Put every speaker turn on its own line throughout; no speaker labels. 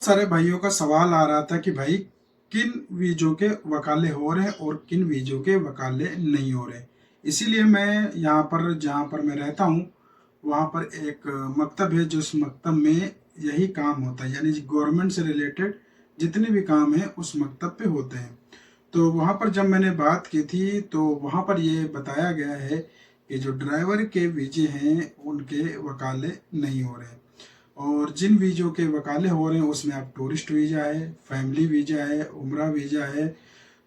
सारे भाइयों का सवाल आ रहा था कि भाई किन वीज़ों के वकाले हो रहे हैं और किन वीज़ों के वकाले नहीं हो रहे। इसीलिए मैं यहाँ पर जहाँ पर मैं रहता हूँ वहाँ पर एक मकतब है, जो उस मकतब में यही काम होता है, यानी गवर्नमेंट से रिलेटेड जितने भी काम हैं उस मकतब पे होते हैं। तो वहाँ पर जब मैंने बात की थी तो वहाँ पर ये बताया गया है कि जो ड्राइवर के वीजे हैं उनके वकाले नहीं हो रहे हैं। और जिन वीज़ों के वकाले हो रहे हैं उसमें अब टूरिस्ट वीज़ा है, फैमिली वीज़ा है, उम्रा वीज़ा है।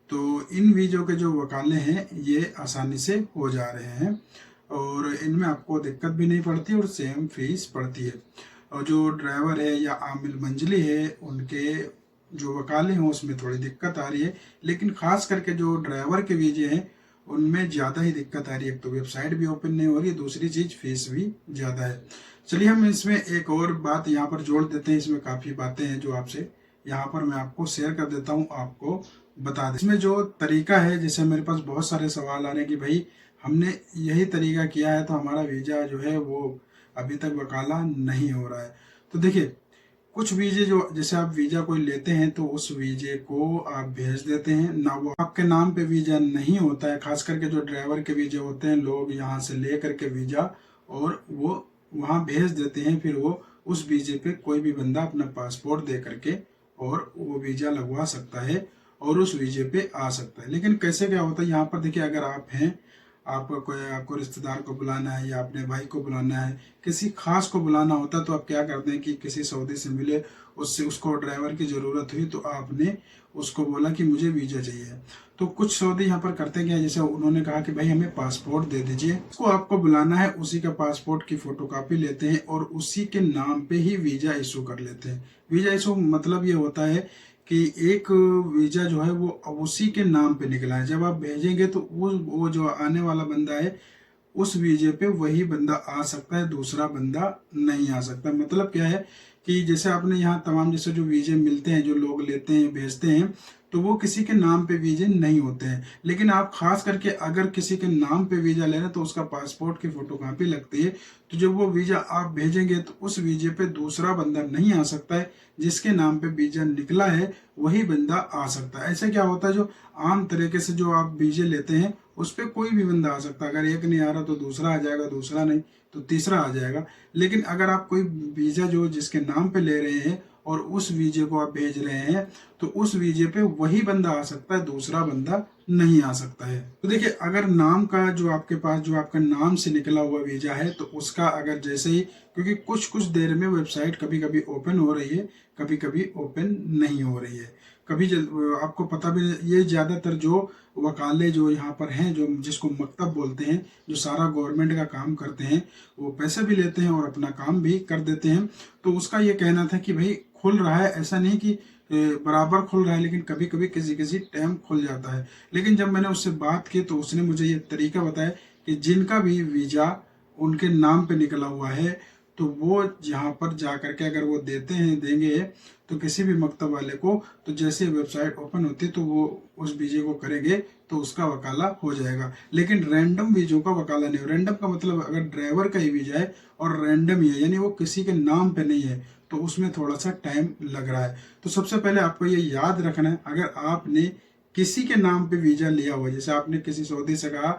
तो इन वीज़ों के जो वकाले हैं ये आसानी से हो जा रहे हैं और इनमें आपको दिक्कत भी नहीं पड़ती और सेम फीस पड़ती है। और जो ड्राइवर है या आमिल मंजिली है उनके जो वकाले हैं उसमें थोड़ी दिक्कत आ रही है, लेकिन ख़ास करके जो ड्राइवर के वीज़े हैं उनमें ज़्यादा ही दिक्कत आ रही है। एक तो वेबसाइट भी ओपन नहीं हो रही है, दूसरी चीज़ फीस भी ज़्यादा है। चलिए हम इसमें एक और बात यहाँ पर जोड़ देते हैं। इसमें काफ़ी बातें हैं जो आपसे यहाँ पर मैं आपको शेयर कर देता हूँ, आपको बता दें। इसमें जो तरीका है, जैसे मेरे पास बहुत सारे सवाल आ रहे हैं कि भाई हमने यही तरीका किया है तो हमारा वीज़ा जो है वो अभी तक वकाला नहीं हो रहा है। तो देखिए, कुछ वीजे जो, जैसे आप वीजा कोई लेते हैं तो उस वीजे को आप भेज देते हैं ना, वो आपके नाम पे वीजा नहीं होता है। खास करके जो ड्राइवर के वीजे होते हैं, लोग यहाँ से ले करके वीजा और वो वहाँ भेज देते हैं, फिर वो उस वीजे पे कोई भी बंदा अपना पासपोर्ट दे करके और वो वीजा लगवा सकता है और उस वीजे पे आ सकता है। लेकिन कैसे क्या होता है यहाँ पर, देखिए अगर आप हैं, आपको रिश्तेदार को बुलाना है या अपने भाई को बुलाना है, किसी खास को बुलाना होता है, तो आप क्या करते हैं कि किसी सऊदी से मिले, उससे उसको ड्राइवर की ज़रूरत हुई तो आपने उसको बोला कि मुझे वीज़ा चाहिए। तो कुछ सऊदी यहाँ पर करते क्या है, जैसे उन्होंने कहा कि भाई हमें पासपोर्ट दे दीजिए, उसको आपको बुलाना है, उसी का पासपोर्ट की फ़ोटोकॉपी लेते हैं और उसी के नाम पे ही वीज़ा इशू कर लेते हैं। वीज़ा इशू मतलब ये होता है कि एक वीज़ा जो है वो अब उसी के नाम पे निकला है। जब आप भेजेंगे तो वो जो आने वाला बंदा है उस वीजे पे वही बंदा आ सकता है, दूसरा बंदा नहीं आ सकता। मतलब क्या है कि जैसे आपने यहाँ तमाम जैसे जो वीजे मिलते हैं, जो लोग लेते हैं भेजते हैं, तो वो किसी के नाम पे वीजे नहीं होते हैं। लेकिन आप खास करके अगर किसी के नाम पे वीजा ले रहे हैं तो उसका पासपोर्ट की फोटोकॉपी लगती है। तो जब वो वीजा आप भेजेंगे तो उस वीजे पे दूसरा बंदा नहीं आ सकता है, जिसके नाम पे वीजा निकला है वही बंदा आ सकता है। ऐसे क्या होता है, जो आम तरीके से जो आप वीजे लेते हैं उस पर कोई भी बंदा आ सकता है। अगर एक नहीं आ रहा तो दूसरा आ जाएगा, दूसरा नहीं तो तीसरा आ जाएगा। लेकिन अगर आप कोई वीजा जो जिसके नाम पे ले रहे हैं और उस वीजे को आप भेज रहे हैं तो उस वीजे पे वही बंदा आ सकता है, दूसरा बंदा नहीं आ सकता है। तो देखिए, अगर नाम का जो आपके पास जो आपका नाम से निकला हुआ वीजा है तो उसका अगर जैसे ही, क्योंकि कुछ कुछ देर में वेबसाइट कभी कभी ओपन हो रही है, कभी कभी ओपन नहीं हो रही है, कभी आपको पता भी ये ज़्यादातर जो वकाले जो यहाँ पर हैं, जो जिसको मकतब बोलते हैं, जो सारा गवर्नमेंट का काम करते हैं, वो पैसे भी लेते हैं और अपना काम भी कर देते हैं। तो उसका ये कहना था कि भाई खुल रहा है, ऐसा नहीं कि बराबर खुल रहा है, लेकिन कभी कभी किसी किसी टाइम खुल जाता है। लेकिन जब मैंने उससे बात की तो उसने मुझे ये तरीका बताया कि जिनका भी वीज़ा उनके नाम पे निकला हुआ है तो वो यहाँ पर जा करके अगर वो देते हैं, देंगे तो किसी भी मकतब वाले को, तो जैसे वेबसाइट ओपन होती है तो वो उस वीजे को करेंगे तो उसका वकाला हो जाएगा। लेकिन रैंडम वीजों का वकाला नहीं हो। रैंडम का मतलब अगर ड्राइवर का ही वीजा है और रैंडम ही है, यानी वो किसी के नाम पे नहीं है, तो उसमें थोड़ा सा टाइम लग रहा है। तो सबसे पहले आपको ये याद रखना है, अगर आपने किसी के नाम पे वीजा लिया हुआ, जैसे आपने किसी सऊदी से कहा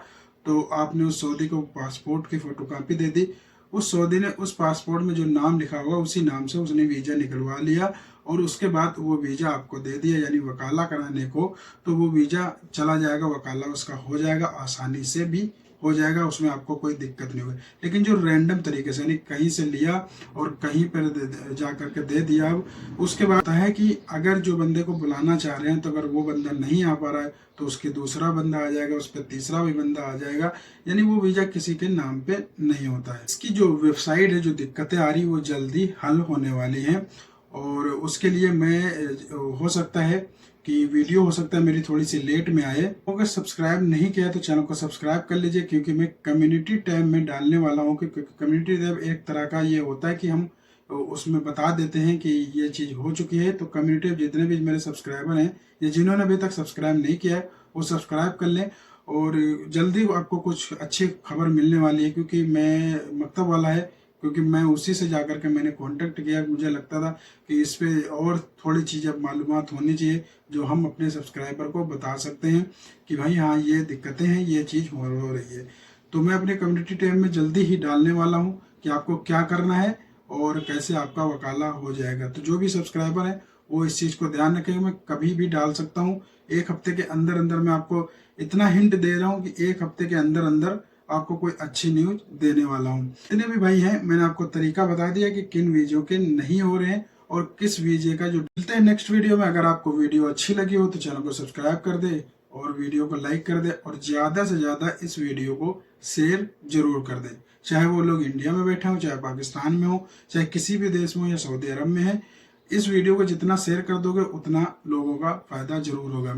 तो आपने उस सऊदी को पासपोर्ट की फोटोकॉपी दे दी, उस सऊदी ने उस पासपोर्ट में जो नाम लिखा होगा उसी नाम से उसने वीजा निकलवा लिया और उसके बाद वो वीजा आपको दे दिया, यानी वकाला कराने को, तो वो वीजा चला जाएगा, वकाला उसका हो जाएगा, आसानी से भी हो जाएगा, उसमें आपको कोई दिक्कत नहीं होगी। लेकिन जो रैंडम तरीके से, यानी कहीं से लिया और कहीं पर जा करके दे दिया, अब उसके बाद है कि अगर जो बंदे को बुलाना चाह रहे हैं तो अगर वो बंदा नहीं आ पा रहा है तो उसके दूसरा बंदा आ जाएगा, उस पर तीसरा भी बंदा आ जाएगा, यानी वो वीजा किसी के नाम पे नहीं होता है। इसकी जो वेबसाइट है, जो दिक्कतें आ रही वो जल्दी हल होने वाली हैं और उसके लिए मैं हो सकता है कि वीडियो हो सकता है मेरी थोड़ी सी लेट में आए। अगर सब्सक्राइब नहीं किया तो चैनल को सब्सक्राइब कर लीजिए, क्योंकि मैं कम्युनिटी टैब में डालने वाला हूँ। क्योंकि कम्युनिटी टैब एक तरह का ये होता है कि हम उसमें बता देते हैं कि ये चीज़ हो चुकी है। तो कम्युनिटी जितने भी मेरे सब्सक्राइबर हैं या जिन्होंने अभी तक सब्सक्राइब नहीं किया है वो सब्सक्राइब कर लें और जल्दी आपको कुछ अच्छी खबर मिलने वाली है, क्योंकि मैं मकतब वाला है, क्योंकि मैं उसी से जाकर के मैंने कांटेक्ट किया। मुझे लगता था कि इस पे और थोड़ी चीज़ें मालूमात होनी चाहिए जो हम अपने सब्सक्राइबर को बता सकते हैं कि भाई हाँ ये दिक्कतें हैं, ये चीज़ हो रही है। तो मैं अपने कम्युनिटी टैब में जल्दी ही डालने वाला हूँ कि आपको क्या करना है और कैसे आपका वकाला हो जाएगा। तो जो भी सब्सक्राइबर है वो इस चीज़ को ध्यान रखें, मैं कभी भी डाल सकता हूँ। एक हफ्ते के अंदर अंदर मैं आपको इतना हिंट दे रहा हूँ कि एक हफ्ते के अंदर अंदर आपको कोई अच्छी न्यूज देने वाला हूँ। जितने भी भाई हैं मैंने आपको तरीका बता दिया कि किन वीडियो के नहीं हो रहे हैं और किस वीडियो का जो। मिलते हैं नेक्स्ट वीडियो में। अगर आपको वीडियो अच्छी लगी हो तो चैनल को सब्सक्राइब कर दे और वीडियो को लाइक कर दे और ज़्यादा से ज़्यादा इस वीडियो को शेयर जरूर कर दे, चाहे वो लोग इंडिया में बैठे हो, चाहे पाकिस्तान में हो, चाहे किसी भी देश में हो या सऊदी अरब में है। इस वीडियो को जितना शेयर कर दोगे उतना लोगों का फायदा जरूर होगा।